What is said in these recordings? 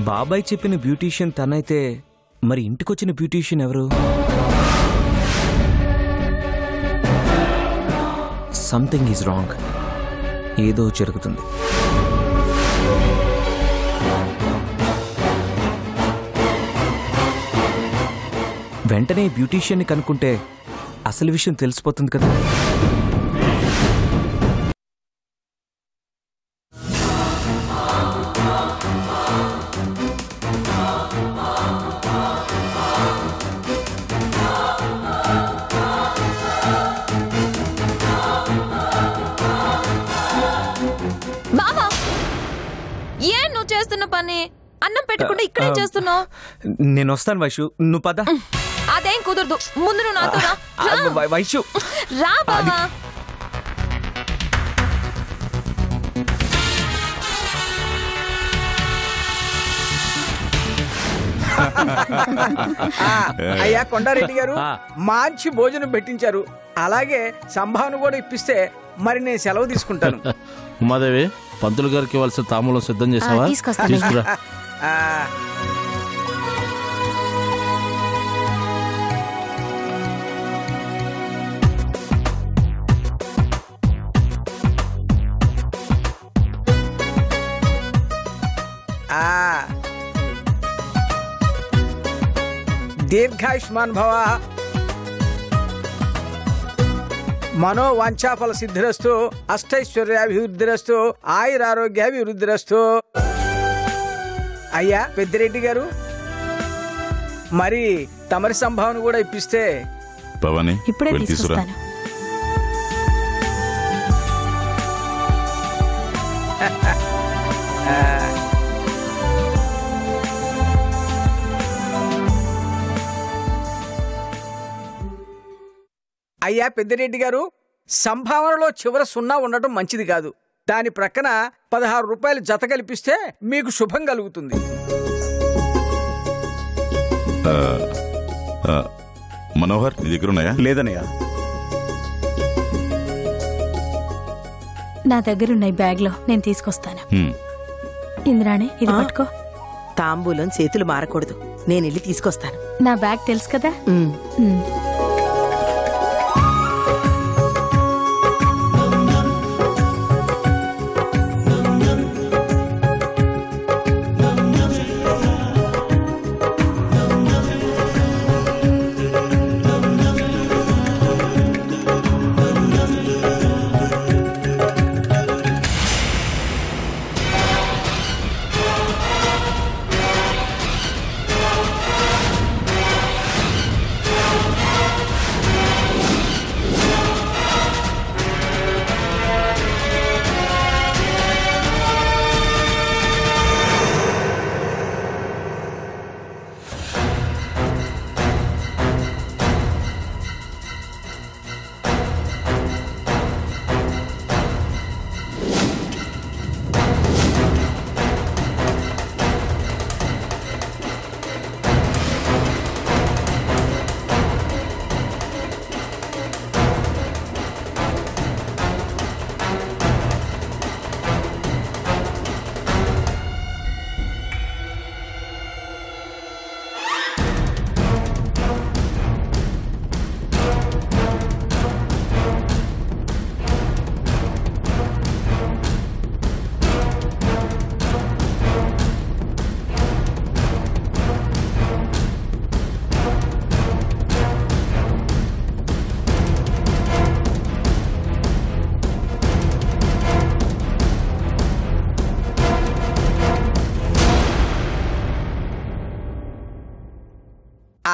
బాబాయ్ చెప్పిన బ్యూటీషియన్ తనైతే మరి ఇంటికొచ్చిన బ్యూటీషియన్ ఎవరు? Something is wrong. ఏదో జరుగుతుంది. వెంటనే బ్యూటీషియన్ని కనుక్కుంటే అసలు విషయం తెలిసిపోతుంది కదా. బావా, ఏం నువ్వు చేస్తున్న పని? అన్నం పెట్టుకుంటే ఇక్కడే చేస్తున్నావు. నేను వస్తాను వైషు, నువ్వు పద. అదేం కుదరదు, ముందు నువ్వు నాతో రా. వైషు రా బావా. అయ్యా కొండారెడ్డి గారు, మంచి భోజనం పెట్టించారు. అలాగే సంభావన కూడా ఇప్పిస్తే మరి నేను సెలవు తీసుకుంటాను. ఉమాదేవి, పంతులు గారికి ఇవ్వాల్సిన తాంబూలం సిద్ధం చేసావా? తీసుకురా. దీర్ఘాయుష్మాన్ భవ, మనోవాంఛాఫల సిద్ధిరస్తు, అష్టైశ్వర్యాభివృద్ధిరస్తు, ఆయురారోగ్యాభివృద్ధిరస్తు. అయ్యా పెద్దిరెడ్డి గారు, మరి తమరి సంభావన కూడా ఇప్పిస్తే. భవాని, ఇప్పుడే తీసుకొస్తాను. అయ్యా పెద్దిరెడ్డి గారు, సంభావనలో చివర 0 ఉండటం మంచిది కాదు. దాని ప్రక్కన 16 రూపాయలు జత కల్పిస్తే మీకు శుభం కలుగుతుంది. మనోహర్, నీ దగ్గర ఉన్నాయా? లేదనయ్యా. నా దగ్గరున్నాయి బ్యాగ్లో, నేను తీసుకొస్తాను. ఇంద్రాణి, ఇది పట్టుకో. తాంబూలం చేతులు మారకూడదు, నేను వెళ్ళి తీసుకొస్తాను. నా బ్యాగ్ తెలుసు కదా.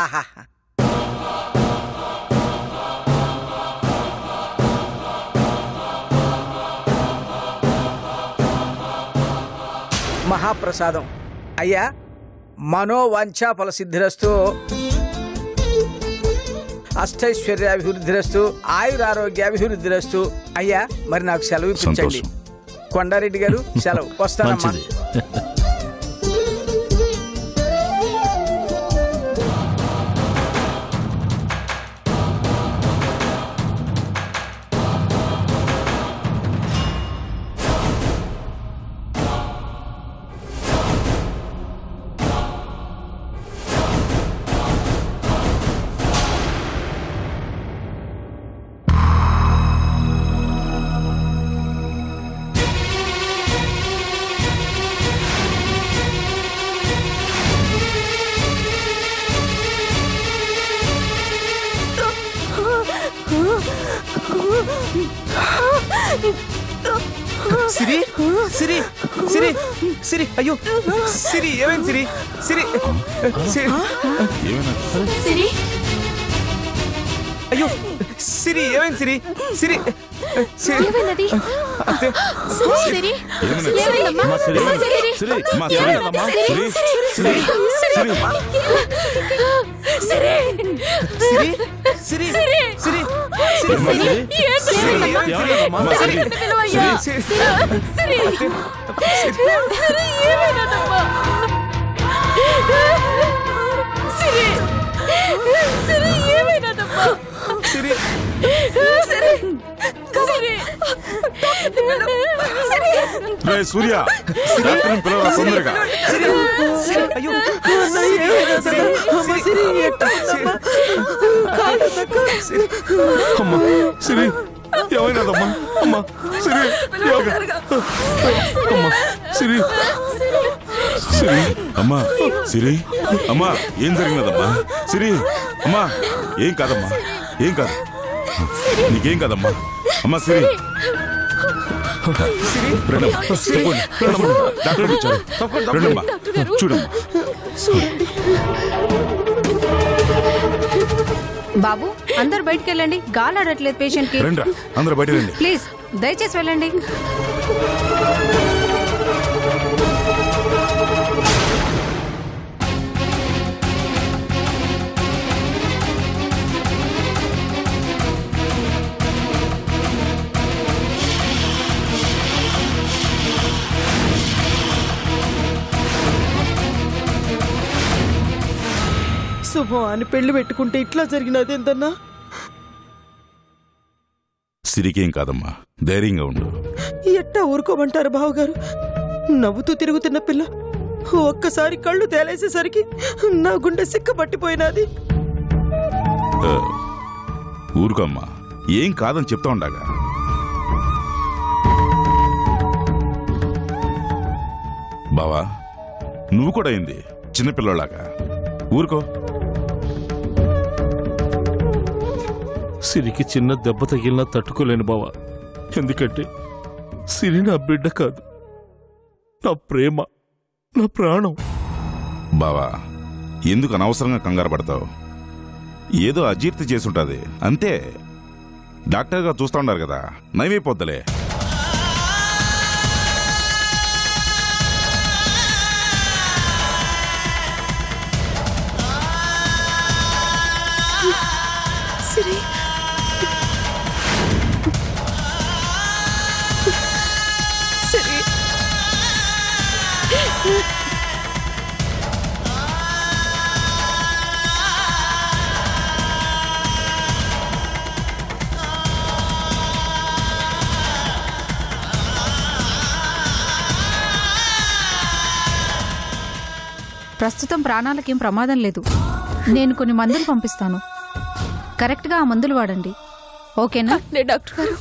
ఆహా, మహాప్రసాదం. అయ్యా, మనోవాంఛాఫల సిద్ధిరస్తు, అష్టైశ్వర్యాభివృద్ధిరస్తు, ఆయురారోగ్యాభివృద్ధిరస్తు. అయ్యా, మరి నాకు సెలవు ఇప్పించండి. కొండారెడ్డి గారు, సెలవు. వస్తానమ్మా. సిరి సిరి సిరి సిరి అయ్యో సిరి ఏమైంది సిరి సిరి సిరి ఏమైనా సిరి అయ్యో సిరి ఏమైంది సిరి సిరి సిరి ఏమైనది అంతే సిరి ఏమైనా ఏమైందమ్మా అమ్మా, సిరి. సిరి సిరి అమ్మా సిరి ఏమైందమ్మా? సిరి సిరి సిరి సిరి సిరి సిరి సిరి సిరి అమ్మా, సిరి ఏమైందమ్మా? అమ్మా, సిరి సిరి సిరి సిరి రే సూర్య డాక్టర్ని పిలవరా తొందరగా. సిరి అయ్యో అమ్మా సిరి ఏమైనదమ్మా అమ్మా సిరి అమ్మా సిరి సిరి అమ్మా సిరి అమ్మా ఏం జరిగినదమ్మా సిరి అమ్మా ఏం కాదమ్మా ఏం కాదు నీకేం కాదమ్మా అమ్మా సిరి రండమ్మా తప్పకుండా రండమ్మా డాక్టర్ వచ్చారు రండమ్మా చూడమ్మా బాబు అందరు బయటికి వెళ్ళండి గాలి ఆడట్లేదు పేషెంట్ కి రండి అందరూ బయట రండి ప్లీజ్ దయచేసి వెళ్ళండి శుభం అని పెళ్లి పెట్టుకుంటే ఇట్లా జరిగినది ఏంటన్నా? సిరికేం కాదమ్మా ధైర్యంగా ఉండు ఎట్టా ఊరుకోమంటారు బావగారు? నవ్వుతూ తిరుగుతున్న పిల్ల ఒక్కసారి కళ్ళు తేలేసేసరికి నా గుండె సిక్క పట్టిపోయినది. ఊరుకోమ్మా ఏం కాదని చెప్తా ఉండగా బావా నువ్వు కూడా అయింది చిన్నపిల్లలాగా ఊరుకో సిరికి చిన్న దెబ్బ తగిలినా తట్టుకోలేను బావా. ఎందుకంటే సిరి నా బిడ్డ కాదు, నా ప్రేమ, నా ప్రాణం. బావా ఎందుకు అనవసరంగా కంగారు పడతావు? ఏదో అజీర్తి చేసుంటుంది అంతే. డాక్టర్గా చూస్తా ఉన్నారు కదా నయమైపోద్దలే. సిరి సిరి ప్రస్తుతం ప్రాణాలకేం ప్రమాదం లేదు. నేను కొన్ని మందులు పంపిస్తాను, కరెక్ట్గా ఆ మందులు వాడండి, ఓకేనా? డాక్టర్ గారు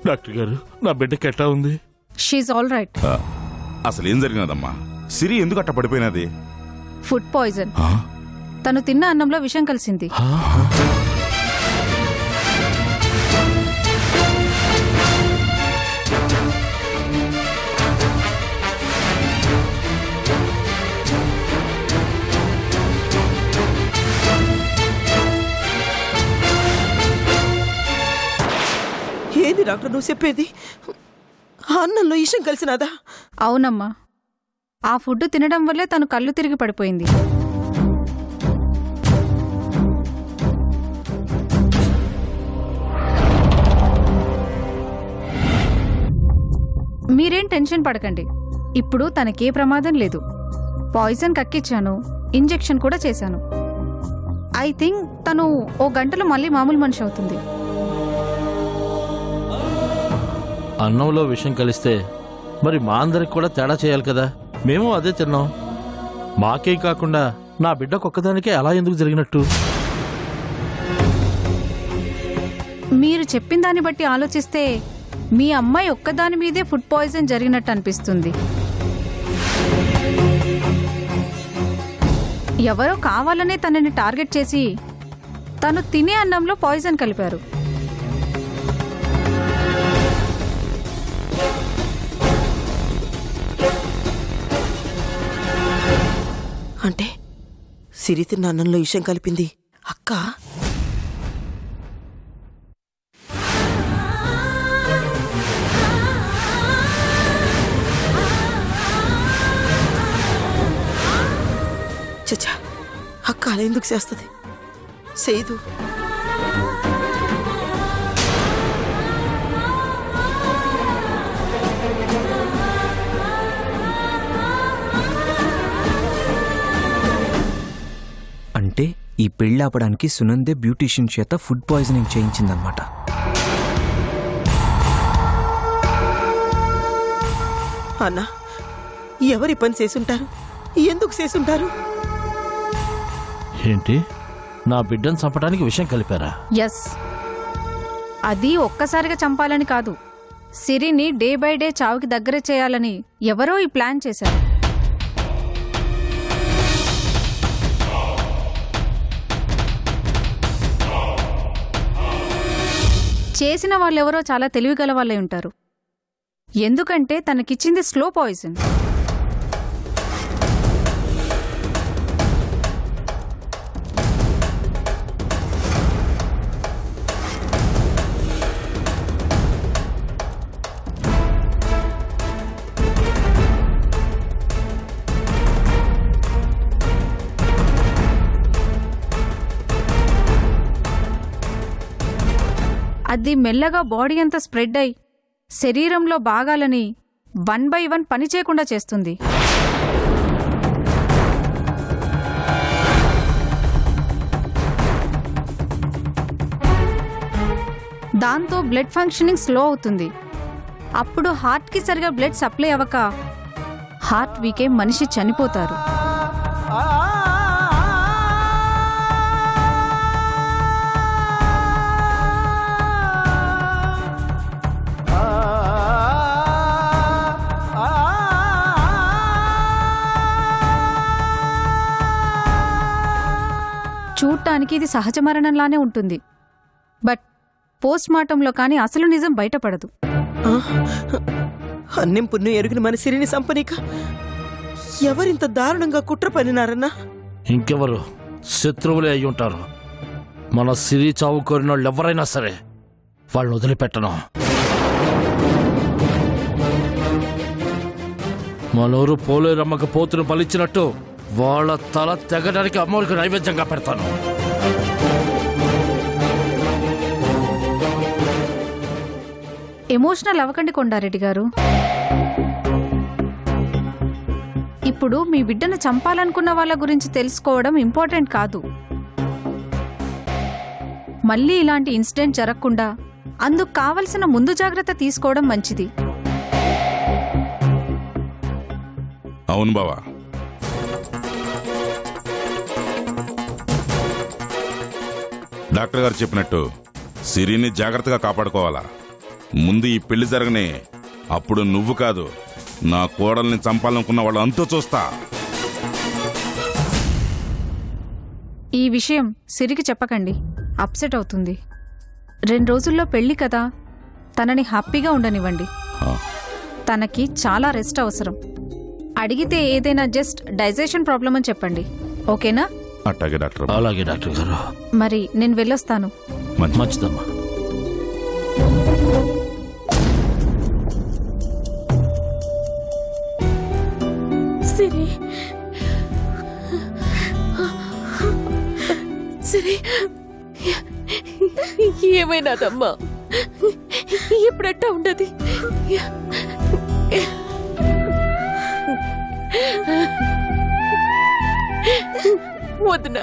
డాక్టర్ గారు నా బిడ్డకి ఎట్లా ఉంది? షీఈ్ ఆల్ రైట్. అసలు ఏం జరిగినదమ్మా? సిరి ఎందుకు అట్ట పడిపోయినది? Food poison. తను తిన్న అన్నంలో విషం కలిసింది. ఏది డాక్టర్ నువ్వు చెప్పేది? అన్నంలో ఇషం కలిసినదా? అవునమ్మా, ఆ ఫుడ్ తినడం వల్లే తను కళ్ళు తిరిగి పడిపోయింది. మీరేం టెన్షన్ పడకండి. ఇప్పుడు తనకే ప్రమాదం లేదు. పాయిజన్ కక్కిచ్చాను, ఇంజెక్షన్ కూడా చేశాను. ఐ థింక్ తను 1 గంటలో మళ్ళీ మామూలు మనిషి అవుతుంది. అన్నంలో విషం కలిస్తే మరి మా అందరికి కూడా తేడా చేయాలి కదా. మేము అదే తిన్నాం. మాకేం కాకుండా నా బిడ్డకొక్కదానికే అలా ఎందుకు జరిగినట్టు? మీరు చెప్పిన దాన్ని బట్టి ఆలోచిస్తే మీ అమ్మాయి ఒక్కదాని మీదే ఫుడ్ పాయిజన్ జరిగినట్టు అనిపిస్తుంది. ఎవరో కావాలనే తనని టార్గెట్ చేసి తను తినే అన్నంలో పాయిజన్ కలిపారు. అంటే సిరి తిన్న అన్నంలో విషం కలిపింది అక్క. చచ్చా, అక్క అలా ఎందుకు చేస్తుంది? చేయదు. అంటే ఈ పెళ్లి ఆపడానికి సునందే బ్యూటీషియన్ చేత ఫుడ్ పాయిజనింగ్ చేయించిందనమాట. అన్నా, ఎవరి పని చేసుంటారు? ఎందుకు చేసుంటారు? ఏంటి, నా బిడ్డను చంపడానికి విషయం కలిపారా? ఎస్, అది ఒక్కసారిగా చంపాలని కాదు, సిరిని డే బై డే చావుకి దగ్గర చేయాలని ఎవరో ఈ ప్లాన్ చేశారు. చేసిన వాళ్ళెవరో చాలా తెలివిగల వాళ్ళే ఉంటారు. ఎందుకంటే తనకిచ్చింది స్లో పాయిజన్. అది మెల్లగా బాడీ అంతా స్ప్రెడ్ అయి శరీరంలో భాగాలని 1 by 1 పని చేయకుండా చేస్తుంది. దాంతో బ్లడ్ ఫంక్షనింగ్ స్లో అవుతుంది. అప్పుడు హార్ట్కి సరిగా బ్లడ్ సప్లై అవ్వక హార్ట్ వీకే మనిషి చనిపోతారు. చూడటానికి ఇది సహజ మరణంలానే ఉంటుంది. బట్ పోస్ట్ మార్టంలో కానీ అసలు నిజం బయటపడదు. అన్నం పుణ్యం ఎరుగుని మన సిరిని సంపనీక ఎవరింత దారుణంగా కుట్ర పనినారన్నా? ఇంకెవరు? శత్రువులే అయి ఉంటారు. మన సిరి చావు కోరిన వాళ్ళు ఎవరైనా సరే వాళ్ళని వదిలిపెట్టను. మనూరు పోలేరమ్మకు పోతును బలిచ్చినట్టు వాళ్ళ తల తెగడానికి అమ్మవారికి నైవేద్యంగా పెడతాను. ఎమోషనల్ అవ్వకండి కొండారెడ్డి గారు. ఇప్పుడు మీ బిడ్డను చంపాలనుకున్న వాళ్ళ గురించి తెలుసుకోవడం ఇంపార్టెంట్ కాదు. మళ్ళీ ఇలాంటి ఇన్సిడెంట్ జరగకుండా అందుకు కావలసిన ముందు జాగ్రత్త తీసుకోవడం మంచిది. అవును బావా, డాక్టర్ గారు చెప్పినట్టు సిరిని జాగ్రత్తగా కాపాడుకోవాలా. ముందు ఈ పెళ్లి జరగనే, అప్పుడు నువ్వు కాదు నా కోడల్ని చంపాలనుకున్న వాళ్ళు అంతా చూస్తా. ఈ విషయం సిరికి చెప్పకండి, అప్సెట్ అవుతుంది. 2 రోజుల్లో పెళ్లి కదా, తనని హ్యాపీగా ఉండనివ్వండి. తనకి చాలా రెస్ట్ అవసరం. అడిగితే ఏదైనా జస్ట్ డైజెషన్ ప్రాబ్లం అని చెప్పండి. ఓకేనా? అట్టాగే డాక్టర్. అలాగే డాక్టర్ గారు. మరి నేను వెళ్ళొస్తాను. మంచిదమ్మా. సిరి, సిరి ఏమైనాదమ్మా? ఎప్పుడట్టా ఉండదు? వదినా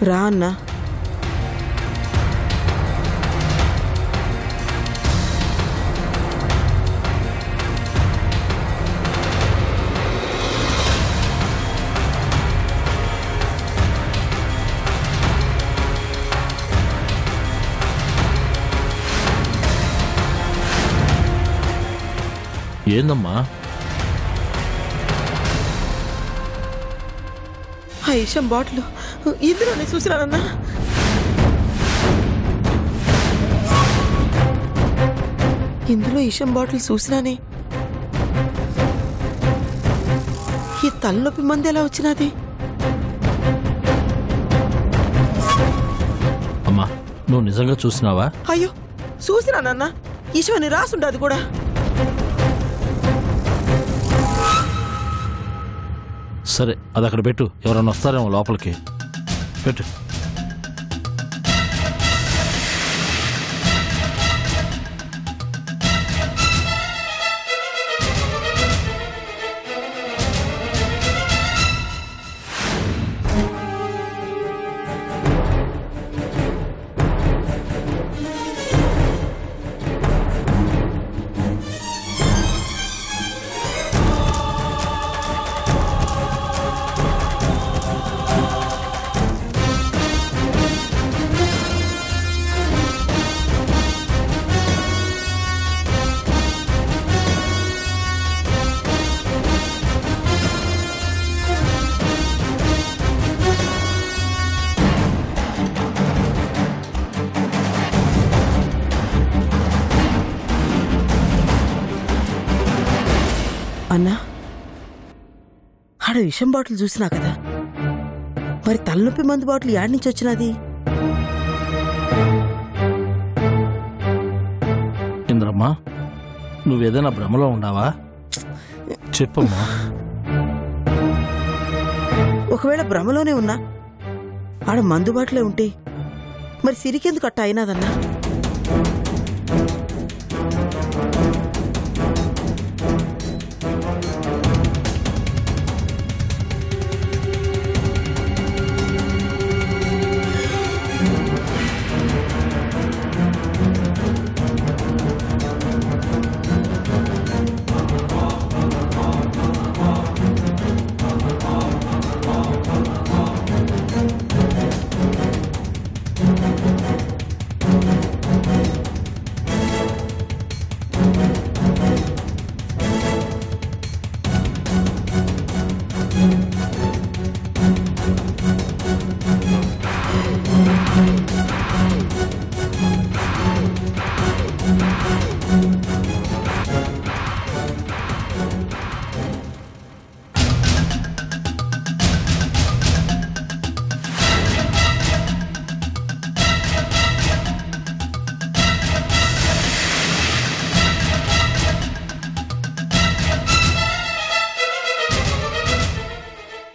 రా అన్నా. ఏందమ్మా? ఆ ఇషం బాటిల్ ఇందులోనే చూసినానన్నా. ఇందులో ఇషం బాటిల్ చూసినానే. ఈ తలనొప్పి మంది ఎలా వచ్చినది? అమ్మా, నువ్వు నిజంగా చూసినావా? అయ్యో, చూసినానన్నా. ఇషం అని రాసుండదు కూడా. సరే, అది అక్కడ పెట్టు. ఎవరన్నా వస్తారేమో లోపలికి. పెట్టు. అన్నా, ఆడ విషం బాటిల్ చూసినా కదా, మరి తలనొప్పి మందు బాటిల్ యాడ్ నుంచి వచ్చినది? ఇంద్రమ్మా, నువ్వేదైనా భ్రమలో ఉండావా? చెప్పమ్మా. ఒకవేళ భ్రమలోనే ఉన్నా ఆడ మందు బాటిలే ఉంటే మరి సిరికెందుకు అట్ట అయినాదన్నా?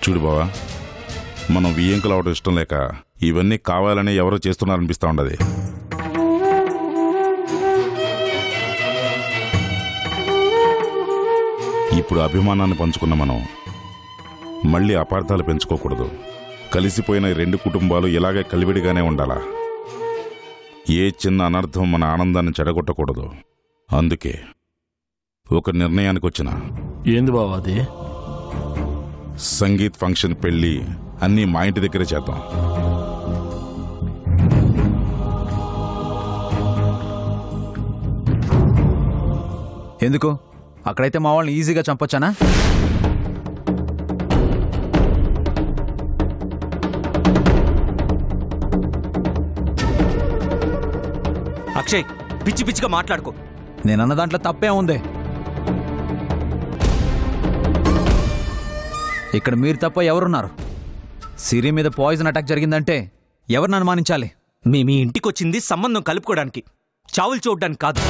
చూడు బావా, మనం వియ్యంకులు అవడం ఇష్టం లేక ఇవన్నీ కావాలని ఎవరో చేస్తున్నారనిపిస్తా ఉండదు. ఇప్పుడు అభిమానాన్ని పంచుకున్న మనం మళ్ళీ అపార్థాలు పెంచుకోకూడదు. కలిసిపోయిన రెండు కుటుంబాలు ఇలాగే కలివిడిగానే ఉండాలా. ఏ చిన్న అనర్థం మన ఆనందాన్ని చెడగొట్టకూడదు. అందుకే ఒక నిర్ణయానికి వచ్చిన. ఏంది బావ అది? సంగీత్ ఫంక్షన్, పెళ్లి అన్నీ మా ఇంటి దగ్గరే చేద్దాం. ఎందుకు? అక్కడైతే మా వాళ్ళని ఈజీగా చంపొచ్చానా? అక్షయ్, పిచ్చి పిచ్చిగా మాట్లాడుకో. నేనన్న దాంట్లో తప్పే ఉంది. ఇక్కడ మీరు తప్ప ఎవరున్నారు? సిరి మీద పాయిజన్ అటాక్ జరిగిందంటే ఎవరిని అనుమానించాలి? మీ ఇంటికొచ్చింది సంబంధం కలుపుకోవడానికి, చావులు చూడడానికి కాదు.